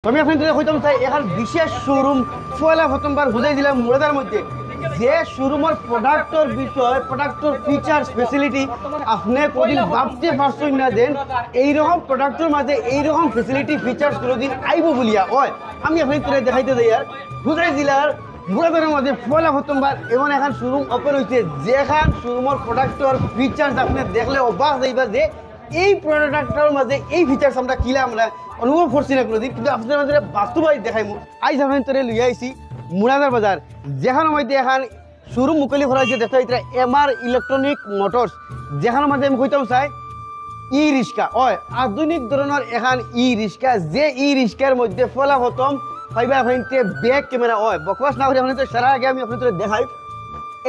আমি আপনাদের হইতাম চাই এখন বিশেষ শোরুম পয়লা প্রথমবার বুঝাই দিলাম মুরাদার মধ্যে যে শোরুমের প্রোডাক্টর বিষয় প্রোডাক্টর ফিচার ফেসিলিটি আপনি কোনদিন ভাবতে পারছেন না দেন এইরকম প্রোডাক্টর মাঝে এইরকম ফেসিলিটি ফিচার্স কোনোদিন আইব বলিয়া হয় আমি আপনাদের দেখাইতে যাই আর বুঝাই দিলার মুরাদার মধ্যে পয়লা প্রথমবার এমন এখন শোরুম ওপেন হয়েছে যেখান শোরুমের প্রোডাক্টর ফিচার্স আপনি দেখলে অবাক যাইবা যে এই প্রোডাক্টটার মাঝে এই ফিচার্স আমরা কিলা আমরা অনুভব করছি না কোনোদিন কিন্তু আপনাদের মাঝে বাস্তবায়ী দেখাই আইজ আমি তোরে লইয়া আইছি মুরাদার বাজার যেখানের মধ্যে এখন শোরুম মুকলি করা হয়েছে দেখতে এটা এমআর ইলেকট্রনিক মোটরস যেখানের মধ্যে আমি কইতাম চাই ই রিক্সা হয় আধুনিক ধরনের এখন ই রিক্সা যে ই রিক্সার মধ্যে ফলা প্রথম পাইবা আপনাকে ব্যাক ক্যামেরা হয় বকবাস না করে আপনাদের সারা আগে আমি আপনাদের দেখাই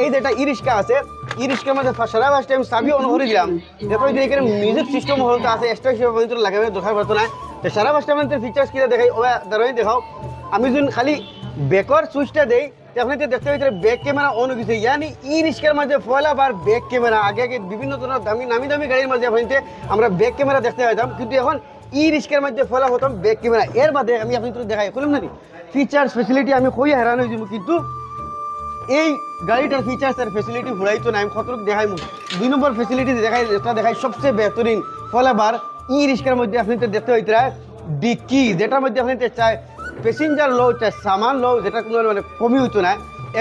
এই যে একটা ই রিক্সা আছে ই রিক্সার মধ্যে সারা ফার্স্ট টাইম চাবি অন করে দিলাম দেখো যে এখানে মিউজিক সিস্টেম হতে আছে এক্সট্রা হিসেবে লাগাবে দরকার পড়তো না তো সারা ফার্স্ট টাইম ফিচার্স কিনা দেখাই ও দাঁড়াই দেখাও আমি যখন খালি ব্যাকর সুইচটা দেই আপনি দেখতে পাচ্ছেন ব্যাক ক্যামেরা অন হয়ে গেছে ইয়ানি ই রিক্সার মধ্যে পয়লা বার ব্যাক ক্যামেরা আগে বিভিন্ন ধরনের নামি দামি গাড়ির মধ্যে আপনাদের আমরা ব্যাক ক্যামেরা দেখতে পাইতাম কিন্তু এখন ই রিক্সার মধ্যে পয়লা হতাম ব্যাক ক্যামেরা এর বাদে আমি আপনাদের দেখাই বললাম না ফিচার্স ফেসিলিটি আমি কই হেরান হয়ে যাব কিন্তু এই গাড়িটার ফিচার্স আর ফেসিলিটি ঘুরাইতো না আমি কতটুক দেখাই দুই নম্বর ফেসিলিটি দেখাই যেটা দেখাই সবচেয়ে বেহতরিন পয়লা বার ই রিক্সার মধ্যে আপনাদের দেখতে হইতে ডিক্কি যেটার মধ্যে আপনাদের চায় প্যাসেঞ্জার লো চায় সামান লো যেটা কোনো মানে কমই হইতো না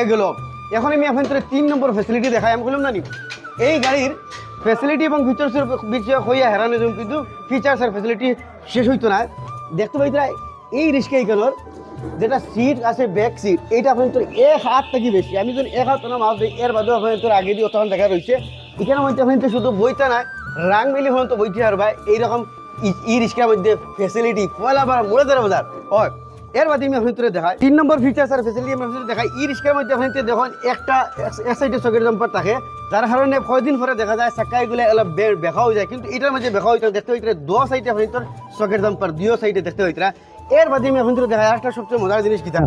এগুলো এখন আমি আপনাদের 3 নম্বর ফেসিলিটি দেখাই আমি বললাম না এই গাড়ির ফেসিলিটি এবং ফিচার্সের বিষয়ে হইয়া হেরানো যাম কিন্তু ফিচার্স আর ফেসিলিটি শেষ হইতো না দেখতে পাইতে এই রিক্সা এইখানোর যেটা সিট আছে ব্যাক সিট এইটা আপনাদের এক হাত থেকে বেশি আমি যদি এক হাত না মাপ দিই এর বাদেও আপনাদের আগে দিয়ে তখন দেখা রয়েছে এখানে মধ্যে আপনাদের শুধু বইতে না রাং মিলি হন তো বইতে পারবা এইরকম ই রিক্সার মধ্যে ফেসিলিটি পয়লা বার মুরাদার বাজার হয় এর বাদে আমি আপনাদের দেখাই 3 নম্বর ফিচার্স আর ফেসিলিটি আমি আপনাদের দেখাই ই রিক্সার মধ্যে আপনাদের দেখুন একটা এক সাইডে সকেট জাম্পার থাকে যার কারণে কয়দিন পরে দেখা যায় চাকাইগুলো অলপ বেখা হয়ে যায় কিন্তু এটার মধ্যে বেখা হইতে দেখতে হইতে দো সাইডে আপনাদের সকেট জাম্পার দুই সাইডে দেখতে হইতে এর বাদে আমি আপনাদের দেখাই একটা সবচেয়ে মজার জিনিস কিতা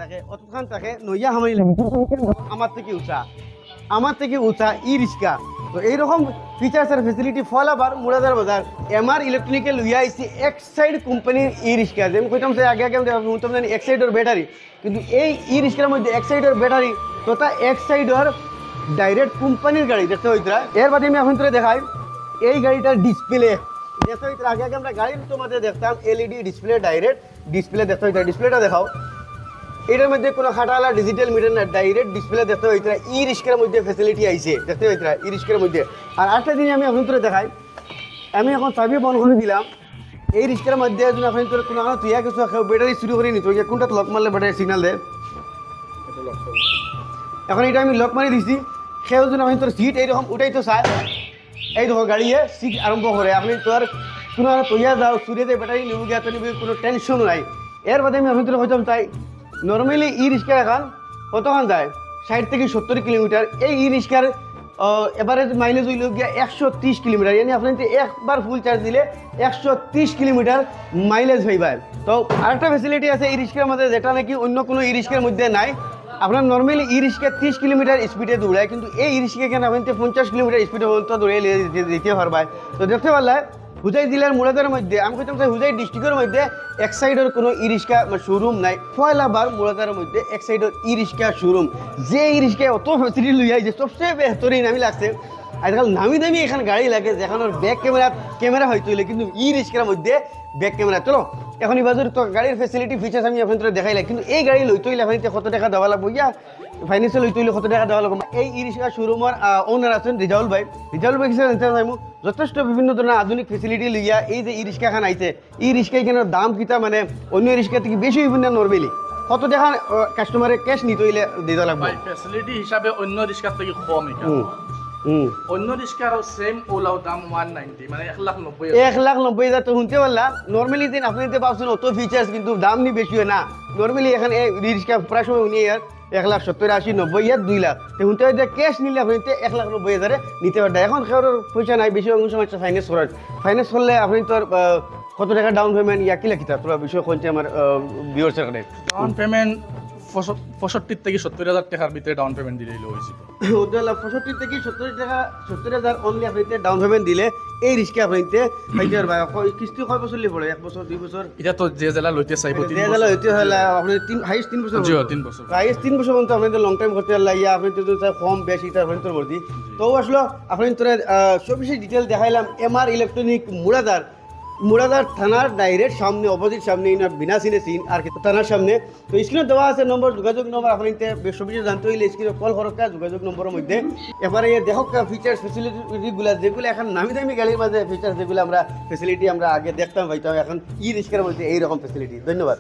থাকে অতখান থাকে নইয়া হামাই লাগে আমার থেকে উঁচা ই রিক্সা তো এইরকম ফিচার্স আর ফেসিলিটি ফলাবার মুরাদার বাজার এমআর ইলেকট্রনিকে লইয়া আইসি এক সাইড কোম্পানির ই রিক্সা যেমন কইতাম সে আগে বলতাম জানি এক সাইডের ব্যাটারি কিন্তু এই ই রিক্সার মধ্যে এক সাইডের ব্যাটারি তথা এক সাইডের ডাইরেক্ট কোম্পানির গাড়ি দেখতে হইতে এর বাদে আমি আপনাদের দেখাই এই গাড়িটার ডিসপ্লে দেখতে হইতে আগে আমরা গাড়ির মধ্যে দেখতাম এলইডি ডিসপ্লে ডাইরেক্ট ডিসপ্লে দেখতে হইতে ডিসপ্লেটা দেখাও এটার মধ্যে কোনো খাটালা ডিজিটাল মিটার না ডাইরেক্ট ডিসপ্লে দেখতে হইতে ই রিক্সার মধ্যে ফেসিলিটি আইছে দেখতে হইতে ই রিক্সার মধ্যে আর একটা দিন আমি আপনাদের দেখাই আমি এখন চাবি বন্ধ করে দিলাম এই রিক্সার মধ্যে যদি আপনাদের কোনো তুই কিছু ব্যাটারি শুরু করে নিত কোনটা লক মারলে ব্যাটারি সিগনাল দেয় এখন এটা আমি লক মারি দিছি সেও যদি আপনাদের সিট এইরকম উঠাই তো চায় এই দেখো গাড়িয়ে সিট আরম্ভ করে আপনি তোর কোনো তৈয়া যাও চুরিয়ে ব্যাটারি নিব গিয়া তো নিবি কোনো টেনশনও নাই এর বাদে আমি আপনাদের হইতাম চাই নর্মালি ই রিক্সা এখন কতক্ষণ যায় 60 থেকে 70 কিলোমিটার এই ই রিক্সার এভারেজ মাইলেজ হইল গিয়া 130 কিলোমিটার yani আপনি একবার ফুল চার্জ দিলে 130 কিলোমিটার মাইলেজ হইবা তো আরেকটা ফেসিলিটি আছে এই রিক্সার মধ্যে যেটা নাকি অন্য কোনো ই রিক্সার মধ্যে নাই আপনার নর্মালি ই রিক্সা 30 কিলোমিটার স্পিডে দৌড়ায় কিন্তু এই ই রিক্সা কেন আপনি 50 কিলোমিটার স্পিডে পর্যন্ত দৌড়িয়ে দিতে পারবা তো দেখতে পারলে হুজাই জেলার মুরাদার মধ্যে আমি কইতাম হুজাই ডিস্ট্রিক্টের মধ্যে এক সাইডের কোনো ই রিক্সা শোরুম নাই পয়লা বার মুরাদার মধ্যে এক সাইডের ই রিক্সা শোরুম যে ই রিক্সায় অত ফেসিলিটি লইয়া যে সবচেয়ে বেহতরিন আমি লাগছে আজকাল নামি দামি এখানে গাড়ি লাগে যেখানে ব্যাক ক্যামেরা হয়তো কিন্তু ই রিক্সার মধ্যে ব্যাক ক্যামেরা চলো এখন এই বাজারে তো গাড়ির ফেসিলিটি ফিচার্স আমি আপনাদের দেখাইলাম কিন্তু এই গাড়ি লইতে হইলে আপনি কত টাকা দেওয়া লাগবো ইয়া ফাইন্যান্সিয়াল লইতে হইলে কত টাকা দেওয়া লাগবো এই ই রিক্সা শোরুমের ওনার আছেন রিজাউল ভাই কিছু জানতে চাইবো যথেষ্ট বিভিন্ন ধরনের আধুনিক ফেসিলিটি লইয়া এই যে ই রিক্সা খান আইছে ই রিক্সা এখানের দাম কিতা মানে অন্য রিক্সা থেকে বেশি হইব না নর্মালি কত টাকা কাস্টমারে ক্যাশ নিতে হইলে দিতে লাগবে ফেসিলিটি হিসাবে অন্য রিক্সার থেকে কম এটা অন্য রিক্সার সেম ওলাও দাম 190 মানে 1,90,000 তো শুনতে পারলা নর্মালি দিন আপনি তো ভাবছেন অত ফিচার্স কিন্তু দাম নি বেশি হয় না নর্মালি এখানে রিক্সা প্রায় সময় উনি 1,70,000 80 90 ইয়ার 2 লাখ তো শুনতে হয় যে ক্যাশ নিলে আপনি 1,90,000 নিতে পারবেন এখন কারোর পয়সা নাই বেশি অংশ সময় ফাইন্যান্স করলে আপনি তো কত টাকা ডাউন পেমেন্ট ইয়া কি লিখিতা তোরা বিষয় কোনটা আমার ভিউয়ার্সের কাছে ডাউন পেমেন্ট 65 থেকে 70,000 টাকার ভিতরে ডাউন পেমেন্ট দিলেই হয়েছিল। ওদের 65 থেকে 70,000 অনলি আপনি ডাউন পেমেন্ট দিলে এই রিস্কে আপনি পাইতে পারবেন। কিস্তি কয় বছর লিয়ে পড়ে, 1 বছর 2 বছর? এটা তো যে জেলা লইতে চাইব 3 যে জেলা হইতে হলে আপনি হাইস্ট 3 বছর। জি 3 বছর। হাইস্ট 3 বছর পর্যন্ত আপনি লং টাইম করতে লাগিয়া আপনি যদি কম বেশি তার আপনি তোর ভর্তি। তো আসলে আপনি তোর সবিশেষ ডিটেল দেখাইলাম। এমআর ইলেকট্রনিক মুরাদার থানার ডাইরেক্ট সামনে, অপোজিট সামনে, বিনা সিনে সিন আর কি থানার সামনে। তো স্ক্রিনে দেওয়া আছে নম্বর, যোগাযোগ নম্বর। আপনি সবকিছু জানতে হইলে স্ক্রিনে কল করকা যোগাযোগ নম্বরের মধ্যে। এবারে দেখো ফিচার্স ফেসিলিটিগুলো যেগুলো এখন নামি দামি গাড়ির মাঝে ফিচার্স যেগুলো আমরা ফেসিলিটি আমরা আগে দেখতাম পাইতাম, এখন ই রিস্কের মধ্যে এইরকম ফেসিলিটি। ধন্যবাদ।